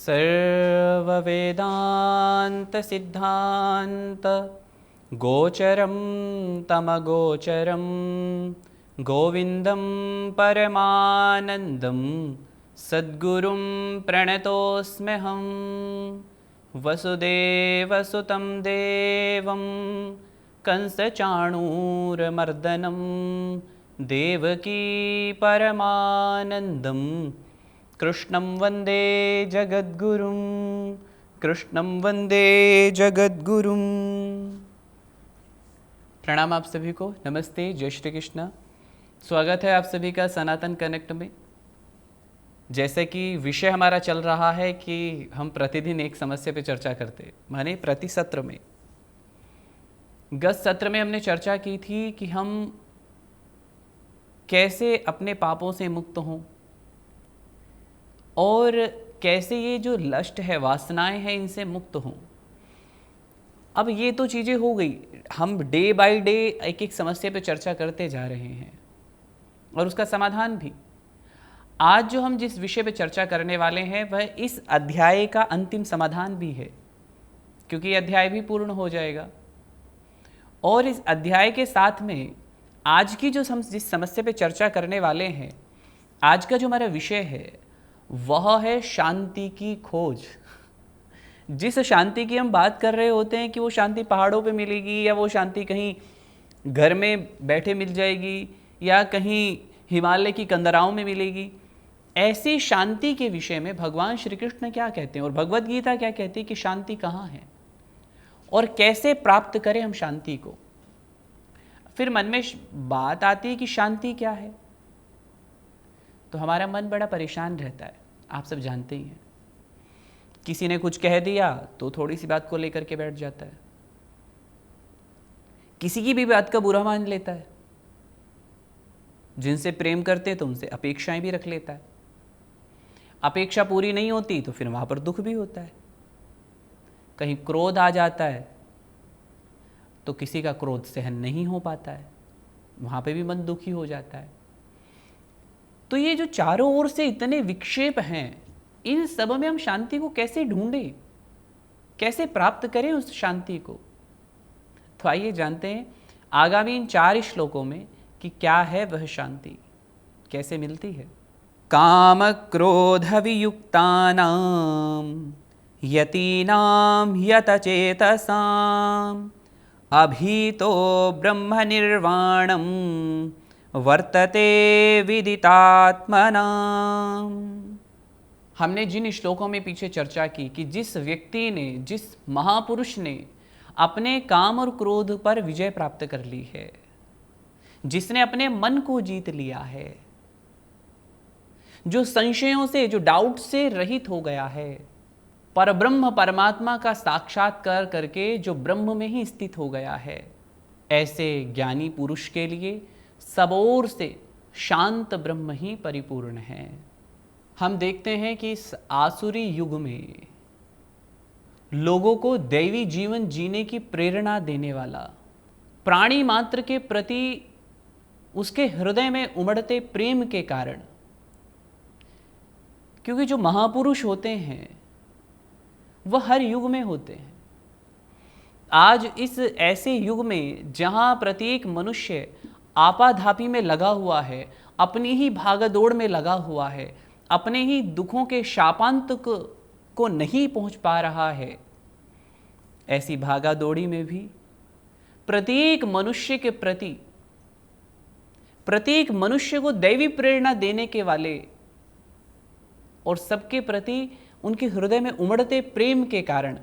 सर्ववेदान्तसिद्धान्त गोचरं तमगोचरं गोविन्दं परमानन्दं सद्गुरुं प्रणतोऽस्म्यहं वसुदेवसुतं देवं कंसचाणूरमर्दनं देवकी परमानन्दं कृष्णं वन्दे जगद्गुरुं कृष्णं वन्दे जगद्गुरुं। प्रणाम आप सभी को, नमस्ते, जय श्री कृष्ण। स्वागत है आप सभी का सनातन कनेक्ट में। जैसे कि विषय हमारा चल रहा है कि हम प्रतिदिन एक समस्या पे चर्चा करते, माने प्रति सत्र में। गत सत्र में हमने चर्चा की थी कि हम कैसे अपने पापों से मुक्त हों और कैसे ये जो लस्ट है, वासनाएं हैं, इनसे मुक्त हों। अब ये तो चीज़ें हो गई, हम डे बाय डे एक एक समस्या पे चर्चा करते जा रहे हैं और उसका समाधान भी। आज जो हम जिस विषय पे चर्चा करने वाले हैं वह इस अध्याय का अंतिम समाधान भी है, क्योंकि अध्याय भी पूर्ण हो जाएगा। और इस अध्याय के साथ में आज की जो हम जिस समस्या पे चर्चा करने वाले हैं, आज का जो हमारा विषय है वह है शांति की खोज। जिस शांति की हम बात कर रहे होते हैं कि वो शांति पहाड़ों पे मिलेगी या वो शांति कहीं घर में बैठे मिल जाएगी या कहीं हिमालय की कंदराओं में मिलेगी, ऐसी शांति के विषय में भगवान श्री कृष्ण क्या कहते हैं और भगवद गीता क्या कहती है कि शांति कहाँ है और कैसे प्राप्त करें हम शांति को। फिर मन में बात आती है कि शांति क्या है, तो हमारा मन बड़ा परेशान रहता है। आप सब जानते ही हैं, किसी ने कुछ कह दिया तो थोड़ी सी बात को लेकर के बैठ जाता है, किसी की भी बात का बुरा मान लेता है, जिनसे प्रेम करते तो उनसे अपेक्षाएं भी रख लेता है। अपेक्षा पूरी नहीं होती तो फिर वहां पर दुख भी होता है। कहीं क्रोध आ जाता है तो किसी का क्रोध सहन नहीं हो पाता है, वहां पे भी मन दुखी हो जाता है। तो ये जो चारों ओर से इतने विक्षेप हैं, इन सब में हम शांति को कैसे ढूंढें, कैसे प्राप्त करें उस शांति को। तो आइए जानते हैं आगामी इन 4 श्लोकों में कि क्या है वह शांति, कैसे मिलती है। काम क्रोध वियुक्तानां यतीनां यतचेतसाम् अभीतो ब्रह्म निर्वाणं वर्तते विदितात्मनाम्। हमने जिन श्लोकों में पीछे चर्चा की कि जिस व्यक्ति ने, जिस महापुरुष ने अपने काम और क्रोध पर विजय प्राप्त कर ली है, जिसने अपने मन को जीत लिया है, जो संशयों से, जो डाउट से रहित हो गया है, परब्रह्म परमात्मा का साक्षात्कार करके जो ब्रह्म में ही स्थित हो गया है, ऐसे ज्ञानी पुरुष के लिए सब ओर से शांत ब्रह्म ही परिपूर्ण है। हम देखते हैं कि इस आसुरी युग में लोगों को दैवी जीवन जीने की प्रेरणा देने वाला, प्राणी मात्र के प्रति उसके हृदय में उमड़ते प्रेम के कारण, क्योंकि जो महापुरुष होते हैं वह हर युग में होते हैं। आज इस ऐसे युग में जहां प्रत्येक मनुष्य आपाधापी में लगा हुआ है, अपनी ही भागदौड़ में लगा हुआ है, अपने ही दुखों के शापांत को नहीं पहुंच पा रहा है, ऐसी भागादौड़ी में भी प्रत्येक मनुष्य के प्रति, प्रत्येक मनुष्य को दैवी प्रेरणा देने के वाले और सबके प्रति उनके हृदय में उमड़ते प्रेम के कारण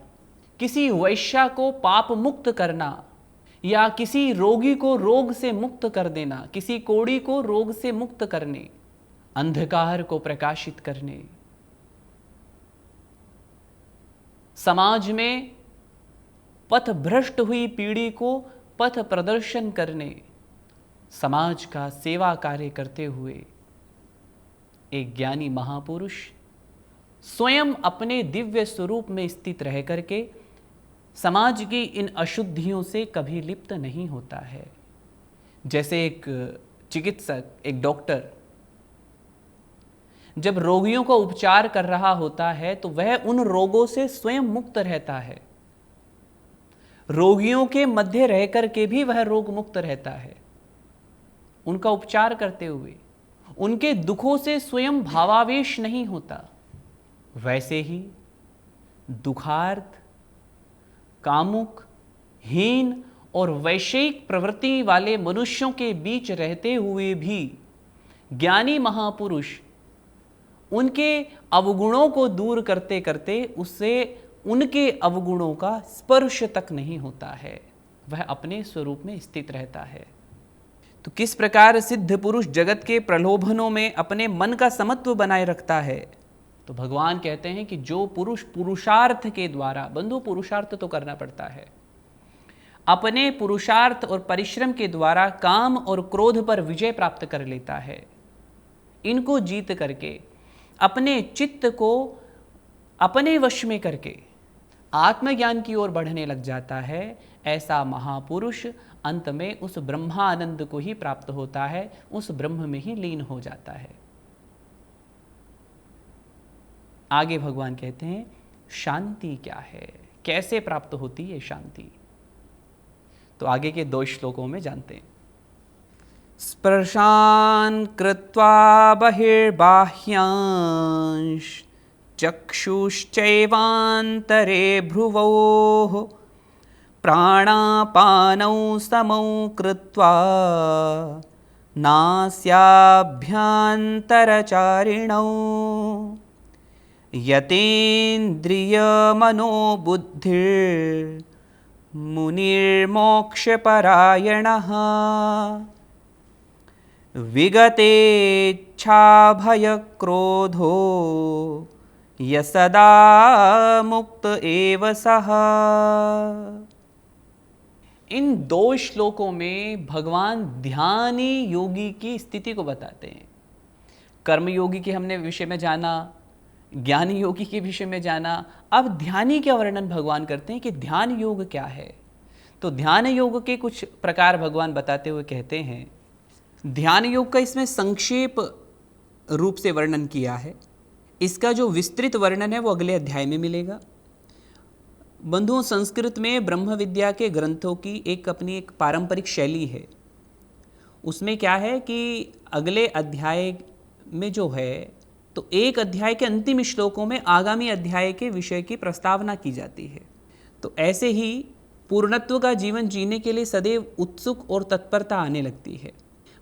किसी वैश्या को पाप मुक्त करना या किसी रोगी को रोग से मुक्त कर देना, किसी कोढ़ी को रोग से मुक्त करने, अंधकार को प्रकाशित करने, समाज में पथ भ्रष्ट हुई पीढ़ी को पथ प्रदर्शन करने, समाज का सेवा कार्य करते हुए एक ज्ञानी महापुरुष स्वयं अपने दिव्य स्वरूप में स्थित रह करके समाज की इन अशुद्धियों से कभी लिप्त नहीं होता है। जैसे एक चिकित्सक, एक डॉक्टर जब रोगियों का उपचार कर रहा होता है तो वह उन रोगों से स्वयं मुक्त रहता है। रोगियों के मध्य रह करके भी वह रोग मुक्त रहता है, उनका उपचार करते हुए उनके दुखों से स्वयं भावावेश नहीं होता। वैसे ही दुखार्थ, कामुक, हीन और वैषयिक प्रवृत्ति वाले मनुष्यों के बीच रहते हुए भी ज्ञानी महापुरुष उनके अवगुणों को दूर करते करते उससे उनके अवगुणों का स्पर्श तक नहीं होता है, वह अपने स्वरूप में स्थित रहता है। तो किस प्रकार सिद्ध पुरुष जगत के प्रलोभनों में अपने मन का समत्व बनाए रखता है? तो भगवान कहते हैं कि जो पुरुष पुरुषार्थ के द्वारा, बंधु पुरुषार्थ तो करना पड़ता है, अपने पुरुषार्थ और परिश्रम के द्वारा काम और क्रोध पर विजय प्राप्त कर लेता है, इनको जीत करके अपने चित्त को अपने वश में करके आत्मज्ञान की ओर बढ़ने लग जाता है, ऐसा महापुरुष अंत में उस ब्रह्मानंद को ही प्राप्त होता है, उस ब्रह्म में ही लीन हो जाता है। आगे भगवान कहते हैं शांति क्या है, कैसे प्राप्त होती है शांति? तो आगे के 2 श्लोकों में जानते हैं। स्पर्शान् कृत्वा बहिर्बाह्यांश चक्षुश्चैवान्तरे भ्रुवोः प्राणापानौ समौ कृत्वा नास्याभ्यन्तरचारिणौ यतेन्द्रियमनोबुद्धिर्मुनिर्मोक्षपरायणः विगतेच्छाभयक्रोधो यसदा मुक्त एव सः। इन 2 श्लोकों में भगवान ध्यानी योगी की स्थिति को बताते हैं। कर्म योगी के हमने विषय में जाना, ज्ञानी योगी के विषय में जाना, अब ध्यानी का वर्णन भगवान करते हैं कि ध्यान योग क्या है। तो ध्यान योग के कुछ प्रकार भगवान बताते हुए कहते हैं, ध्यान योग का इसमें संक्षेप रूप से वर्णन किया है, इसका जो विस्तृत वर्णन है वो अगले अध्याय में मिलेगा। बंधुओं, संस्कृत में ब्रह्म विद्या के ग्रंथों की अपनी एक पारंपरिक शैली है। उसमें क्या है कि अगले अध्याय में जो है तो एक अध्याय के अंतिम श्लोकों में आगामी अध्याय के विषय की प्रस्तावना की जाती है। तो ऐसे ही पूर्णत्व का जीवन जीने के लिए सदैव उत्सुक और तत्परता आने लगती है।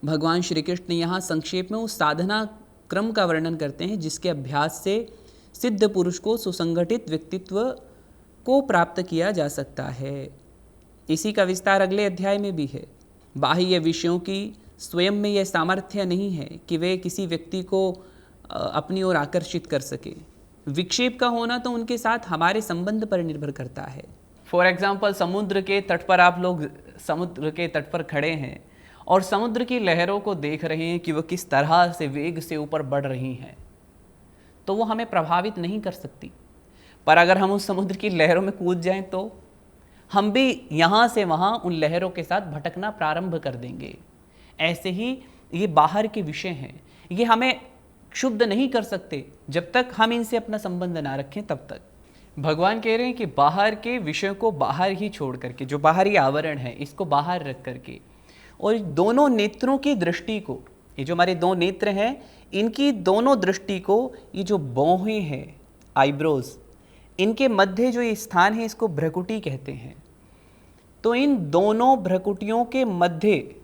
भगवान श्री कृष्ण यहाँ संक्षेप में उस साधना क्रम का वर्णन करते हैं जिसके अभ्यास से सिद्ध पुरुष को सुसंगठित व्यक्तित्व को प्राप्त किया जा सकता है। इसी का विस्तार अगले अध्याय में भी है। बाह्य विषयों की स्वयं में यह सामर्थ्य नहीं है कि वे किसी व्यक्ति को अपनी ओर आकर्षित कर सके। विक्षेप का होना तो उनके साथ हमारे संबंध पर निर्भर करता है। फॉर एग्जाम्पल, समुद्र के तट पर आप लोग समुद्र के तट पर खड़े हैं और समुद्र की लहरों को देख रहे हैं कि वह किस तरह से वेग से ऊपर बढ़ रही हैं, तो वो हमें प्रभावित नहीं कर सकती। पर अगर हम उस समुद्र की लहरों में कूद जाएं तो हम भी यहाँ से वहाँ उन लहरों के साथ भटकना प्रारंभ कर देंगे। ऐसे ही ये बाहर के विषय हैं, ये हमें क्षुब्ध नहीं कर सकते जब तक हम इनसे अपना संबंध ना रखें तब तक। भगवान कह रहे हैं कि बाहर के विषयों को बाहर ही छोड़ करके, जो बाहरी आवरण है इसको बाहर रख करके, और दोनों नेत्रों की दृष्टि को, ये जो हमारे 2 नेत्र हैं इनकी दोनों दृष्टि को, ये जो भौहें हैं, आईब्रोज, इनके मध्य जो ये स्थान है इसको भ्रकुटी कहते हैं। तो इन दोनों भ्रकुटियों के मध्य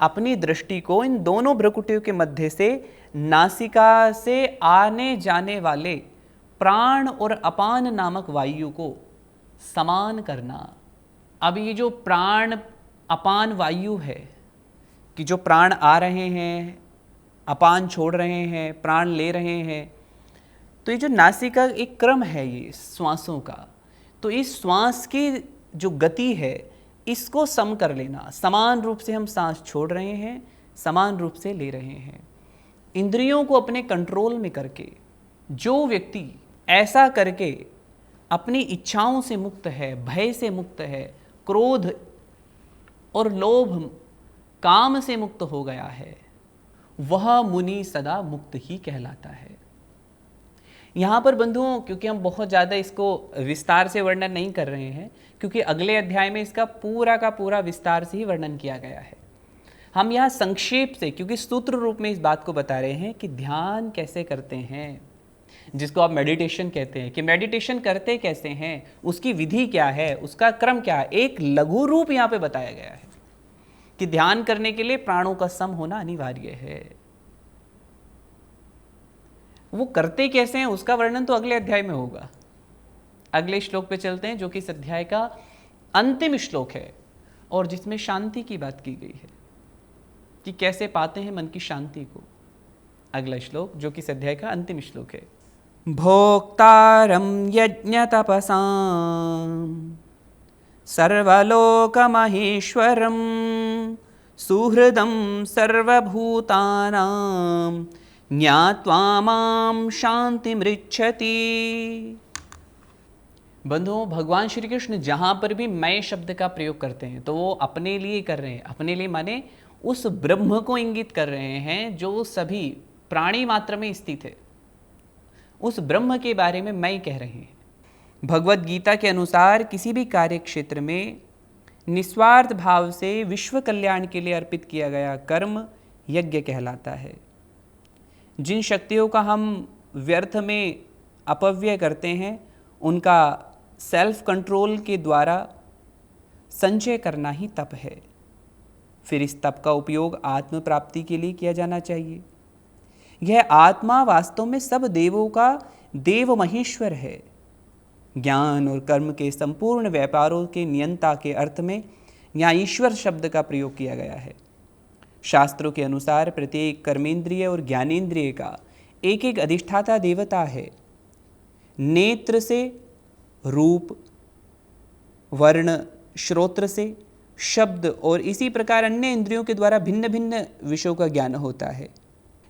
अपनी दृष्टि को, इन दोनों भ्रकुटियों के मध्य से नासिका से आने जाने वाले प्राण और अपान नामक वायु को समान करना। अब ये जो प्राण अपान वायु है कि जो प्राण आ रहे हैं, अपान छोड़ रहे हैं, प्राण ले रहे हैं, तो ये जो नासिका एक क्रम है ये श्वासों का, तो इस श्वास की जो गति है इसको सम कर लेना। समान रूप से हम सांस छोड़ रहे हैं, समान रूप से ले रहे हैं। इंद्रियों को अपने कंट्रोल में करके जो व्यक्ति ऐसा करके अपनी इच्छाओं से मुक्त है, भय से मुक्त है, क्रोध और लोभ काम से मुक्त हो गया है, वह मुनि सदा मुक्त ही कहलाता है। यहाँ पर बंधुओं, क्योंकि हम बहुत ज़्यादा इसको विस्तार से वर्णन नहीं कर रहे हैं, क्योंकि अगले अध्याय में इसका पूरा का पूरा विस्तार से ही वर्णन किया गया है। हम यहाँ संक्षेप से, क्योंकि सूत्र रूप में इस बात को बता रहे हैं कि ध्यान कैसे करते हैं, जिसको आप मेडिटेशन कहते हैं, कि मेडिटेशन करते कैसे हैं, उसकी विधि क्या है, उसका क्रम क्या है, एक लघु रूप यहाँ पे बताया गया है कि ध्यान करने के लिए प्राणों का सम होना अनिवार्य है। वो करते कैसे हैं उसका वर्णन तो अगले अध्याय में होगा। अगले श्लोक पे चलते हैं, जो कि इस अध्याय का अंतिम श्लोक है और जिसमें शांति की बात की गई है कि कैसे पाते हैं मन की शांति को। अगला श्लोक जो कि इस अध्याय का अंतिम श्लोक है। भोक्तारं यज्ञ तपसां सर्वलोकमहेश्वरं सुहृदं सर्वभूतानां ज्ञात्वा मां शांतिमृच्छति। बंधुओं, भगवान श्री कृष्ण जहाँ पर भी मैं शब्द का प्रयोग करते हैं तो वो अपने लिए कर रहे हैं। अपने लिए माने उस ब्रह्म को इंगित कर रहे हैं जो सभी प्राणी मात्र में स्थित है। उस ब्रह्म के बारे में मैं कह रहे हैं। भगवत गीता के अनुसार किसी भी कार्य क्षेत्र में निस्वार्थ भाव से विश्व कल्याण के लिए अर्पित किया गया कर्म यज्ञ कहलाता है। जिन शक्तियों का हम व्यर्थ में अपव्यय करते हैं उनका सेल्फ कंट्रोल के द्वारा संचय करना ही तप है। फिर इस तप का उपयोग आत्म प्राप्ति के लिए किया जाना चाहिए। यह आत्मा वास्तव में सब देवों का देव महेश्वर है। ज्ञान और कर्म के संपूर्ण व्यापारों के नियंता के अर्थ में यहाँ ईश्वर शब्द का प्रयोग किया गया है। शास्त्रों के अनुसार प्रत्येक कर्मेंद्रिय और ज्ञानेंद्रिय का एक एक अधिष्ठाता देवता है। नेत्र से रूप, वर्ण, श्रोत्र से शब्द और इसी प्रकार अन्य इंद्रियों के द्वारा भिन्न भिन्न विषयों का ज्ञान होता है।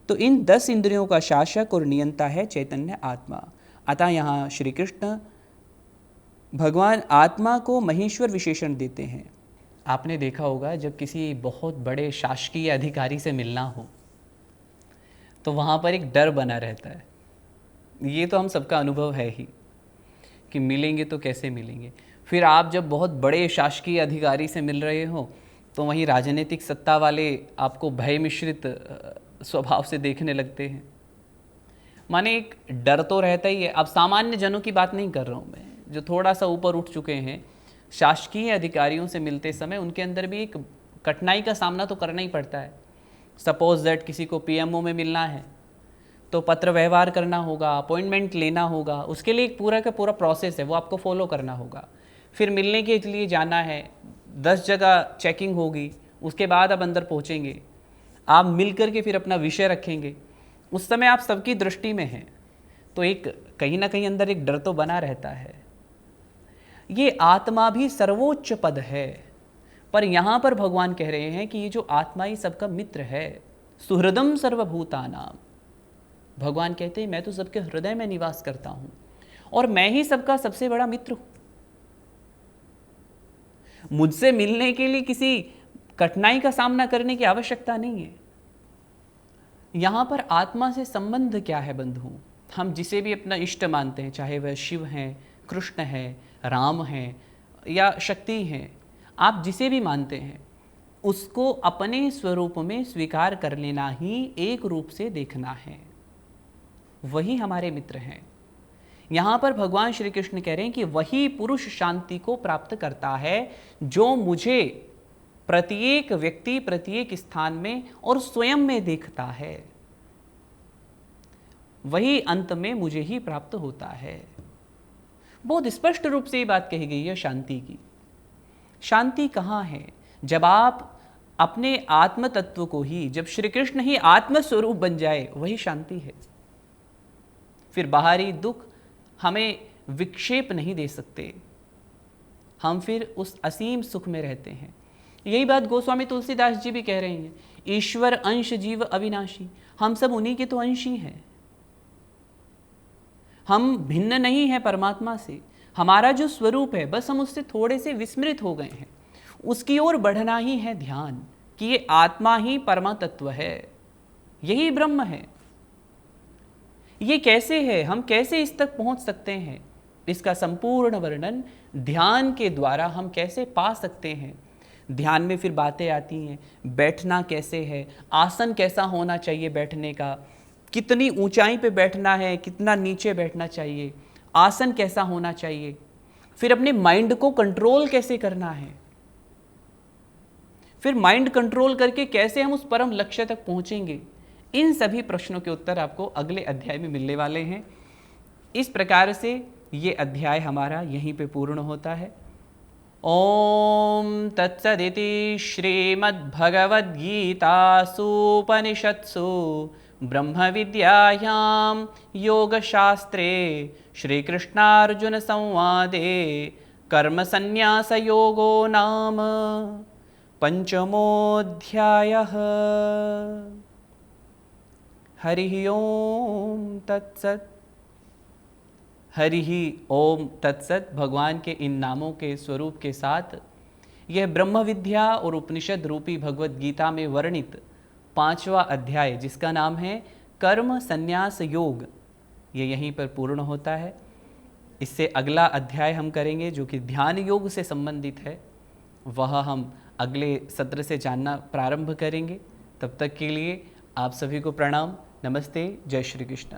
तो इन 10 इंद्रियों का शासक और नियंता है चैतन्य आत्मा। अतः यहाँ श्री कृष्ण भगवान आत्मा को महेश्वर विशेषण देते हैं। आपने देखा होगा जब किसी बहुत बड़े शासकीय अधिकारी से मिलना हो तो वहाँ पर एक डर बना रहता है। ये तो हम सबका अनुभव है ही कि मिलेंगे तो कैसे मिलेंगे। फिर आप जब बहुत बड़े शासकीय अधिकारी से मिल रहे हो तो वहीं राजनीतिक सत्ता वाले आपको भय मिश्रित स्वभाव से देखने लगते हैं। माने एक डर तो रहता ही है। अब सामान्य जनों की बात नहीं कर रहा हूँ मैं, जो थोड़ा सा ऊपर उठ चुके हैं। शासकीय अधिकारियों से मिलते समय उनके अंदर भी एक कठिनाई का सामना तो करना ही पड़ता है। सपोज दैट किसी को पीएमओ में मिलना है तो पत्र व्यवहार करना होगा, अपॉइंटमेंट लेना होगा, उसके लिए एक पूरा का पूरा प्रोसेस है, वो आपको फॉलो करना होगा। फिर मिलने के लिए जाना है, 10 जगह चेकिंग होगी, उसके बाद आप अंदर पहुँचेंगे, आप मिल कर के फिर अपना विषय रखेंगे। उस समय आप सबकी दृष्टि में हैं, तो एक कहीं ना कहीं अंदर एक डर तो बना रहता है। ये आत्मा भी सर्वोच्च पद है, पर यहाँ पर भगवान कह रहे हैं कि ये जो आत्मा ही सबका मित्र है। सुहृदम सर्वभूतानाम, भगवान कहते हैं मैं तो सबके हृदय में निवास करता हूँ और मैं ही सबका सबसे बड़ा मित्र हूँ। मुझसे मिलने के लिए किसी कठिनाई का सामना करने की आवश्यकता नहीं है। यहाँ पर आत्मा से संबंध क्या है बंधु? हम जिसे भी अपना इष्ट मानते हैं, चाहे वह शिव हैं, कृष्ण है, राम हैं या शक्ति हैं, आप जिसे भी मानते हैं उसको अपने स्वरूप में स्वीकार कर लेना ही एक रूप से देखना है। वही हमारे मित्र हैं। यहाँ पर भगवान श्री कृष्ण कह रहे हैं कि वही पुरुष शांति को प्राप्त करता है जो मुझे प्रत्येक व्यक्ति, प्रत्येक स्थान में और स्वयं में देखता है। वही अंत में मुझे ही प्राप्त होता है। बहुत स्पष्ट रूप से ये बात कही गई है शांति की। शांति कहाँ है? जब आप अपने आत्म तत्व को ही, जब श्री कृष्ण ही आत्म स्वरूप बन जाए, वही शांति है। फिर बाहरी दुख हमें विक्षेप नहीं दे सकते, हम फिर उस असीम सुख में रहते हैं। यही बात गोस्वामी तुलसीदास जी भी कह रहे हैं, ईश्वर अंश जीव अविनाशी। हम सब उन्हीं के तो अंश ही हैं, हम भिन्न नहीं हैं परमात्मा से। हमारा जो स्वरूप है बस हम उससे थोड़े से विस्मृत हो गए हैं। उसकी ओर बढ़ना ही है ध्यान कि ये आत्मा ही परमा तत्व है, यही ब्रह्म है। ये कैसे है, हम कैसे इस तक पहुंच सकते हैं, इसका संपूर्ण वर्णन ध्यान के द्वारा हम कैसे पा सकते हैं। ध्यान में फिर बातें आती हैं, बैठना कैसे है, आसन कैसा होना चाहिए बैठने का, कितनी ऊंचाई पे बैठना है, कितना नीचे बैठना चाहिए, आसन कैसा होना चाहिए, फिर अपने माइंड को कंट्रोल कैसे करना है, फिर माइंड कंट्रोल करके कैसे हम उस परम लक्ष्य तक पहुंचेंगे। इन सभी प्रश्नों के उत्तर आपको अगले अध्याय में मिलने वाले हैं। इस प्रकार से ये अध्याय हमारा यहीं पे पूर्ण होता है। ओम तत्सदिति श्रीमद्भगवद्गीतासूपनिषत्सु ब्रह्म विद्यायां योगशास्त्रे श्रीकृष्णार्जुन संवादे कर्म संन्यास योगो नाम पंचमोऽध्यायः। हरि ओम तत्सत्। हरि ओम तत्सत। भगवान के इन नामों के स्वरूप के साथ यह ब्रह्म विद्या और उपनिषद रूपी भगवत गीता में वर्णित 5वां अध्याय, जिसका नाम है कर्म संन्यास योग, ये यहीं पर पूर्ण होता है। इससे अगला अध्याय हम करेंगे जो कि ध्यान योग से संबंधित है, वह हम अगले सत्र से जानना प्रारंभ करेंगे। तब तक के लिए आप सभी को प्रणाम, नमस्ते, जय श्री कृष्ण।